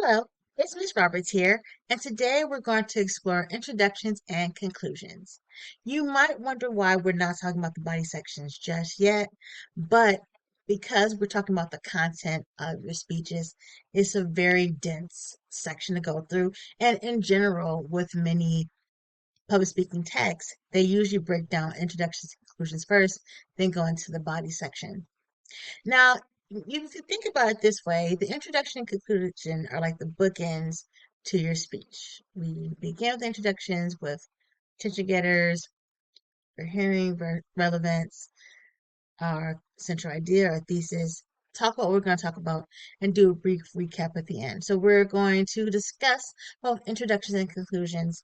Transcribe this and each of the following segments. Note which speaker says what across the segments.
Speaker 1: Hello, it's Miss Roberts here, and today we're going to explore introductions and conclusions. You might wonder why we're not talking about the body sections just yet, but because we're talking about the content of your speeches, it's a very dense section to go through. And in general, with many public speaking texts, they usually break down introductions and conclusions first, then go into the body section. Now, you can think about it this way. The introduction and conclusion are like the bookends to your speech. We begin with introductions with attention getters, for hearing, relevance, our central idea, our thesis, talk about what we're going to talk about, and do a brief recap at the end. So we're going to discuss both introductions and conclusions,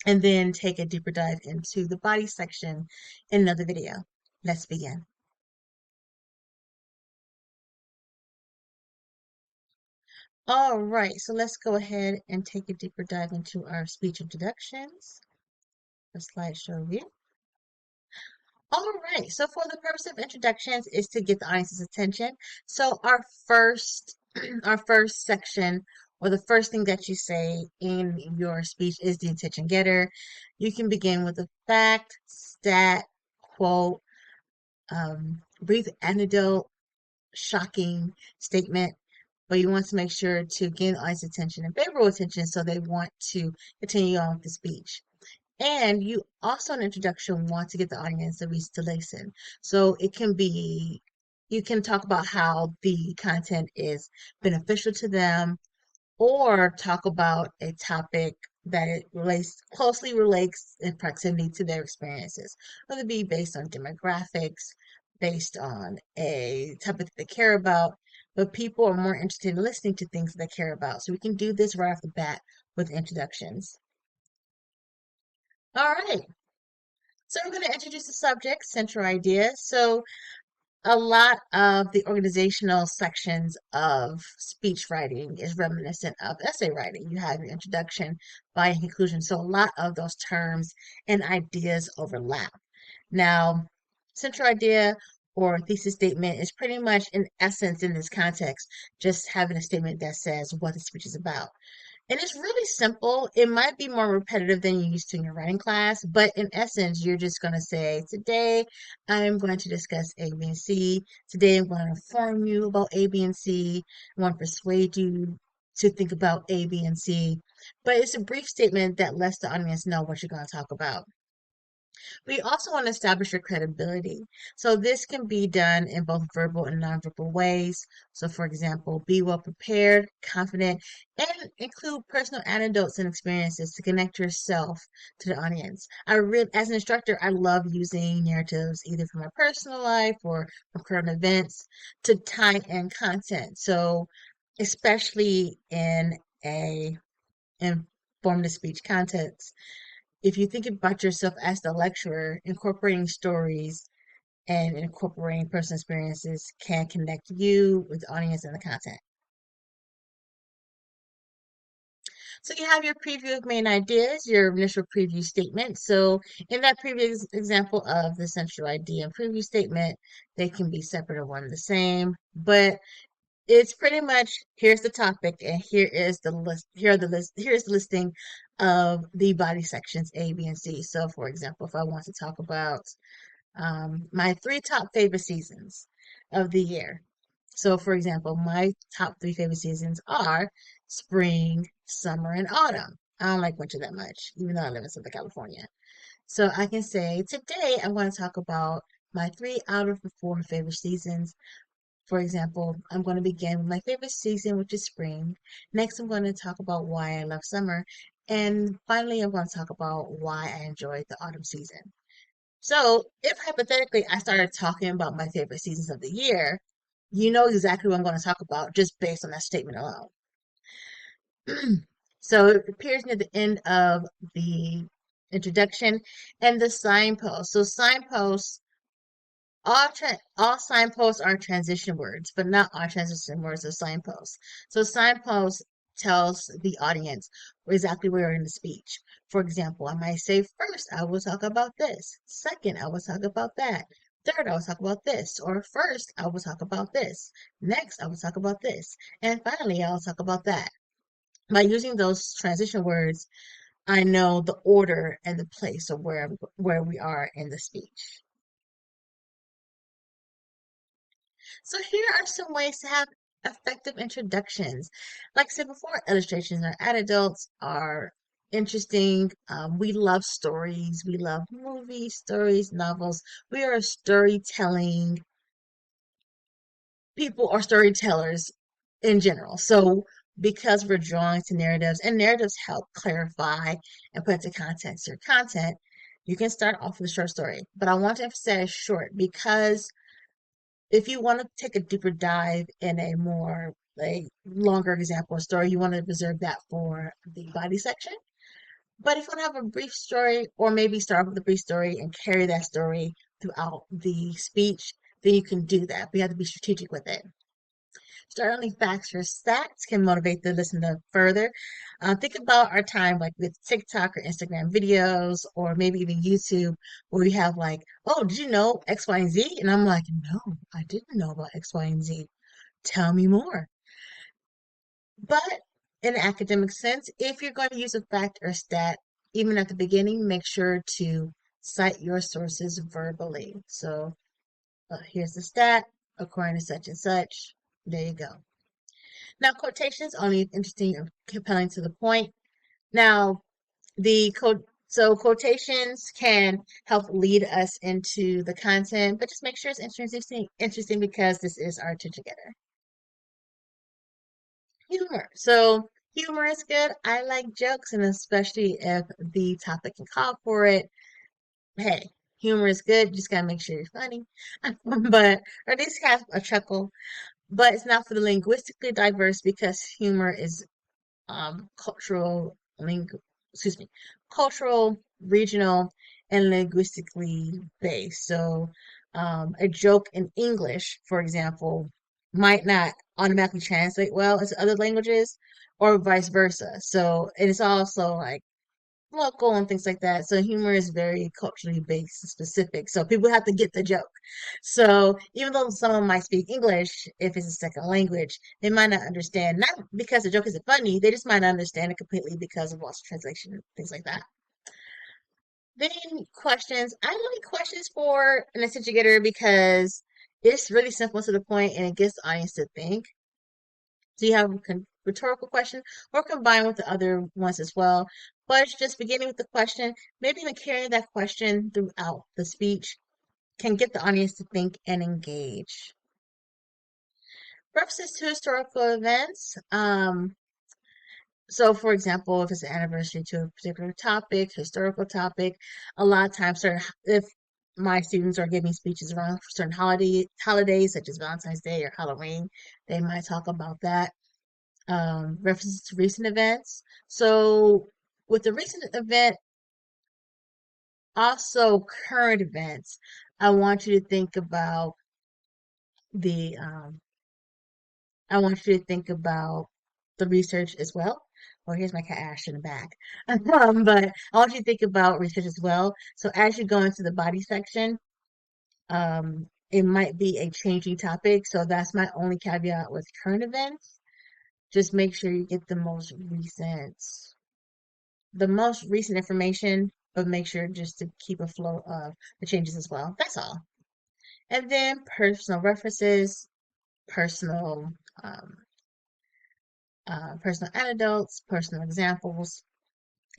Speaker 1: and then take a deeper dive into the body section in another video. Let's begin. All right, so let's go ahead and take a deeper dive into our speech introductions, the slideshow view. All right, so for the purpose of introductions is to get the audience's attention. So our first, our first section, or the first thing that you say in your speech is the attention getter. You can begin with a fact, stat, quote, brief anecdote, shocking statement, but you want to make sure to gain the audience attention and favorable attention so they want to continue on with the speech. And you also in introduction want to get the audience at least to listen. So it can be, you can talk about how the content is beneficial to them, or talk about a topic that it relates closely relates in proximity to their experiences, whether it be based on demographics, based on a topic that they care about. But people are more interested in listening to things that they care about. So we can do this right off the bat with introductions. All right. So we're going to introduce the subject, central idea. So a lot of the organizational sections of speech writing is reminiscent of essay writing. You have your introduction, body, and conclusion. So a lot of those terms and ideas overlap. Now, central idea or thesis statement is pretty much in essence in this context, just having a statement that says what the speech is about. And it's really simple. It might be more repetitive than you used to in your writing class, but in essence, you're just going to say, today I'm going to discuss A, B, and C. Today I'm going to inform you about A, B, and C. I want to persuade you to think about A, B, and C. But it's a brief statement that lets the audience know what you're going to talk about. We also want to establish your credibility. So this can be done in both verbal and nonverbal ways. So for example, be well prepared, confident, and include personal anecdotes and experiences to connect yourself to the audience. As an instructor, I love using narratives either from my personal life or from current events to tie in content. So especially in a informative speech context, if you think about yourself as the lecturer, incorporating stories and incorporating personal experiences can connect you with the audience and the content. So you have your preview of main ideas, your initial preview statement. So in that previous example of the central idea and preview statement, they can be separate or one and the same, but it's pretty much here's the topic and here is the list. Here's the listing of the body sections A, B, and C. So for example, if I want to talk about my three top favorite seasons of the year. So, for example, my top three favorite seasons are spring, summer, and autumn. I don't like winter that much, even though I live in Southern California. So I can say today I want to talk about my three out of the four favorite seasons. For example, I'm going to begin with my favorite season, which is spring. Next, I'm going to talk about why I love summer. And finally, I'm going to talk about why I enjoy the autumn season. So, if hypothetically I started talking about my favorite seasons of the year, you know exactly what I'm going to talk about just based on that statement alone. So, it appears near the end of the introduction and the signpost. So, signposts, all signposts are transition words, but not all transition words are signposts. So, signposts tells the audience exactly where you're in the speech. For example, I might say, first, I will talk about this. Second, I will talk about that. Third, I will talk about this. Or first, I will talk about this. Next, I will talk about this. And finally, I'll talk about that. By using those transition words, I know the order and the place of where we are in the speech. So here are some ways to have effective introductions. Like I said before, illustrations and anecdotes are interesting. We love stories. We love movies, stories, novels. We are storytelling people or storytellers in general. So because we're drawing to narratives and narratives help clarify and put into context your content, you can start off with a short story. But I want to emphasize short because if you want to take a deeper dive in a more like longer example or story, you want to reserve that for the body section. But if you want to have a brief story, or maybe start with a brief story and carry that story throughout the speech, then you can do that. But you have to be strategic with it. Startling facts or stats can motivate the listener further. Think about our time like with TikTok or Instagram videos, or maybe even YouTube, where we have like, oh, did you know X, Y, and Z? And I'm like, no, I didn't know about X, Y, and Z. Tell me more. But in an academic sense, if you're going to use a fact or stat, even at the beginning, make sure to cite your sources verbally. So here's the stat, according to such and such. There you go. Now, quotations only if interesting or compelling to the point. Now, so quotations can help lead us into the content, but just make sure it's interesting because this is our attention getter. Humor. So humor is good. I like jokes, and especially if the topic can call for it. Hey, humor is good. You just gotta make sure you're funny, but or at least have a chuckle. But it's not for the linguistically diverse because humor is cultural excuse me, cultural, regional, and linguistically based. So, a joke in English, for example, might not automatically translate well into other languages, or vice versa. So, it is also like local and things like that. So humor is very culturally based and specific. So people have to get the joke. So even though someone might speak English, if it's a second language, they might not understand, not because the joke isn't funny, they just might not understand it completely because of lost translation, things like that. Then questions. I like questions for an attention getter because it's really simple to the point and it gets the audience to think. So you have a rhetorical question or combined with the other ones as well. But it's just beginning with the question, maybe even carrying that question throughout the speech can get the audience to think and engage. References to historical events. So for example, if it's an anniversary to a particular topic, historical topic, a lot of times if my students are giving speeches around certain holidays such as Valentine's Day or Halloween, they might talk about that. References to recent events. So with the recent event, also current events, I want you to think about the I want you to think about the research as well. Well, here's my cat Ash in the back. But I want you to think about research as well. So as you go into the body section, it might be a changing topic. So that's my only caveat with current events. Just make sure you get the most recent information, but make sure just to keep a flow of the changes as well. That's all. And then personal references, personal um, personal anecdotes, personal examples,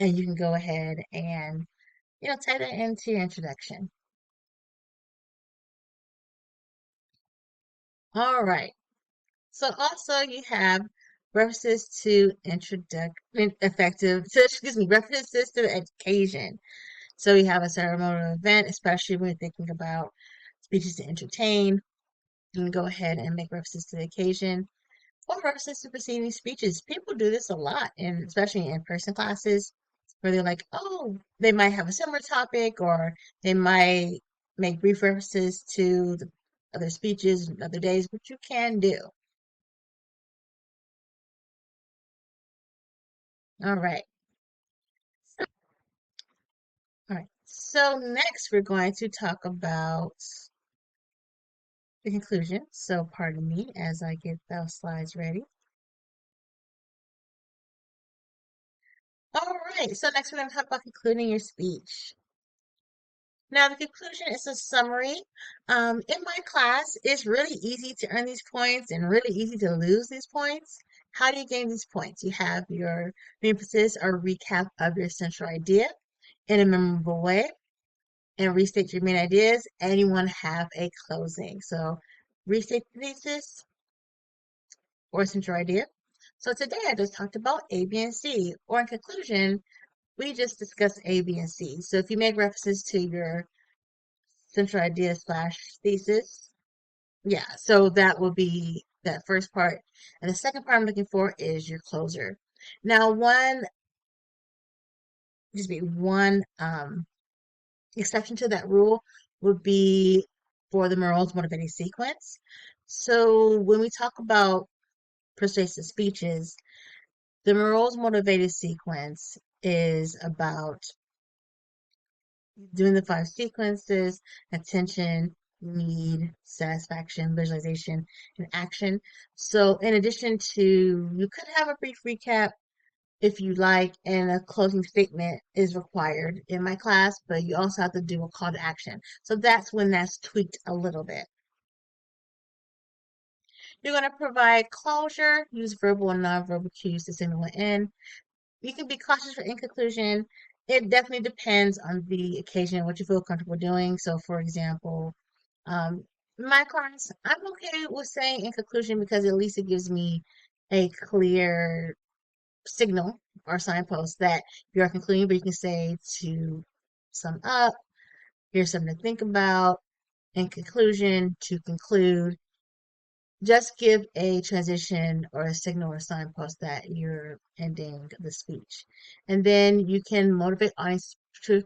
Speaker 1: and you can go ahead and tie that into your introduction. All right. So also you have references to references to occasion. So you have a ceremonial event, especially when you're thinking about speeches to entertain. You can go ahead and make references to the occasion or references to preceding speeches. People do this a lot, and especially in person classes, where they're like, oh, they might have a similar topic, or they might make brief references to the other speeches and other days, which you can do. All right. All right. So next we're going to talk about the conclusion. So pardon me as I get those slides ready. All right, so next we're going to talk about concluding your speech. Now, the conclusion is a summary. In my class, it's really easy to earn these points and really easy to lose these points. How do you gain these points? You have your emphasis or recap of your central idea in a memorable way and restate your main ideas, and you want to have a closing. So, restate the thesis or central idea. So, today I just talked about A, B, and C, or in conclusion, we just discussed A, B, and C. So, if you make references to your central idea slash thesis. Yeah, so that will be that first part. And the second part I'm looking for is your closer. Now, one exception to that rule would be for the Merle's motivating sequence. So when we talk about persuasive speeches, the Merle's motivated sequence is about doing the five sequences: attention, need, satisfaction, visualization, and action. So, in addition to, you could have a brief recap if you like, and a closing statement is required in my class, but you also have to do a call to action. So, that's when that's tweaked a little bit. You're going to provide closure, use verbal and nonverbal cues to signal an end. You can be cautious for in conclusion. It definitely depends on the occasion, what you feel comfortable doing. So, for example, in my class, I'm okay with saying in conclusion because at least it gives me a clear signal or signpost that you are concluding, but you can say to sum up, here's something to think about, in conclusion, to conclude. Just give a transition or a signal or signpost that you're ending the speech. And then you can motivate audience to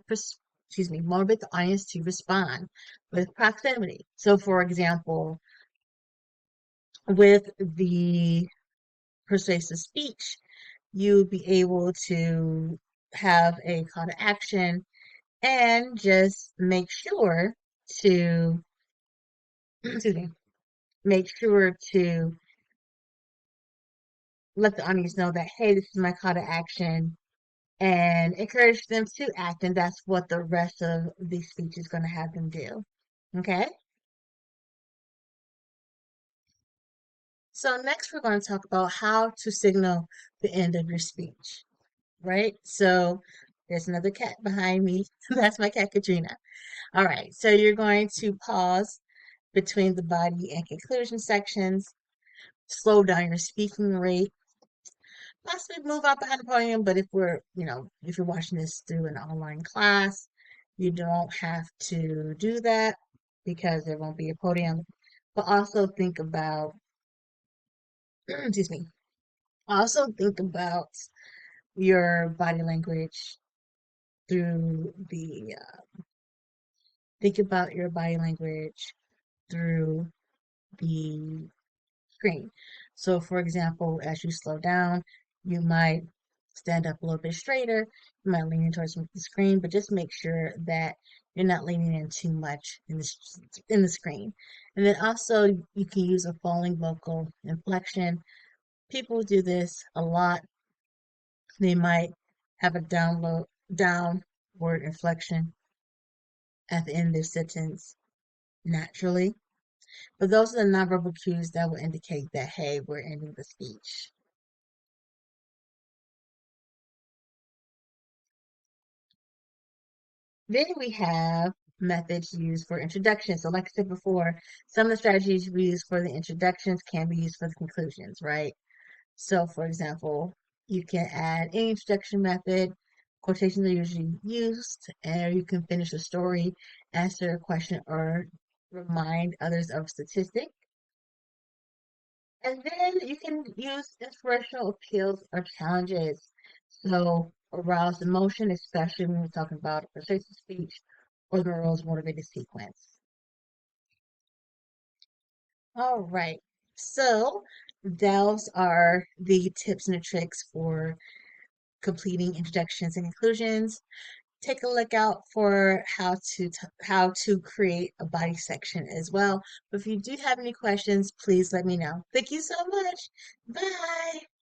Speaker 1: motivate the audience to respond with proximity. So for example, with the persuasive speech, you'll be able to have a call to action and just make sure to excuse me, make sure to let the audience know that, hey, this is my call to action, and encourage them to act. And that's what the rest of the speech is going to have them do. Okay. So next we're going to talk about how to signal the end of your speech, right? So there's another cat behind me. That's my cat, Katrina. All right. So you're going to pause between the body and conclusion sections, slow down your speaking rate, possibly move out behind the podium, but if you're watching this through an online class, you don't have to do that because there won't be a podium. But also think about, excuse me, also think about your body language through think about your body language through the screen. So, for example, as you slow down, you might stand up a little bit straighter, you might lean in towards the screen, but just make sure that you're not leaning in too much in the screen. And then also, you can use a falling vocal inflection. People do this a lot. They might have a downward inflection at the end of their sentence naturally. But those are the nonverbal cues that will indicate that, hey, we're ending the speech. Then we have methods used for introductions. So like I said before, some of the strategies we use for the introductions can be used for the conclusions, right? So for example, you can add any introduction method. Quotations are usually used, and you can finish a story, answer a question, or remind others of a statistic. And then you can use inspirational appeals or challenges. So arouse emotion, especially when we're talking about a persuasive speech or the Rose motivated sequence. All right. So those are the tips and the tricks for completing introductions and conclusions. take a look out for how to create a body section as well. But if you do have any questions, please let me know. Thank you so much. Bye.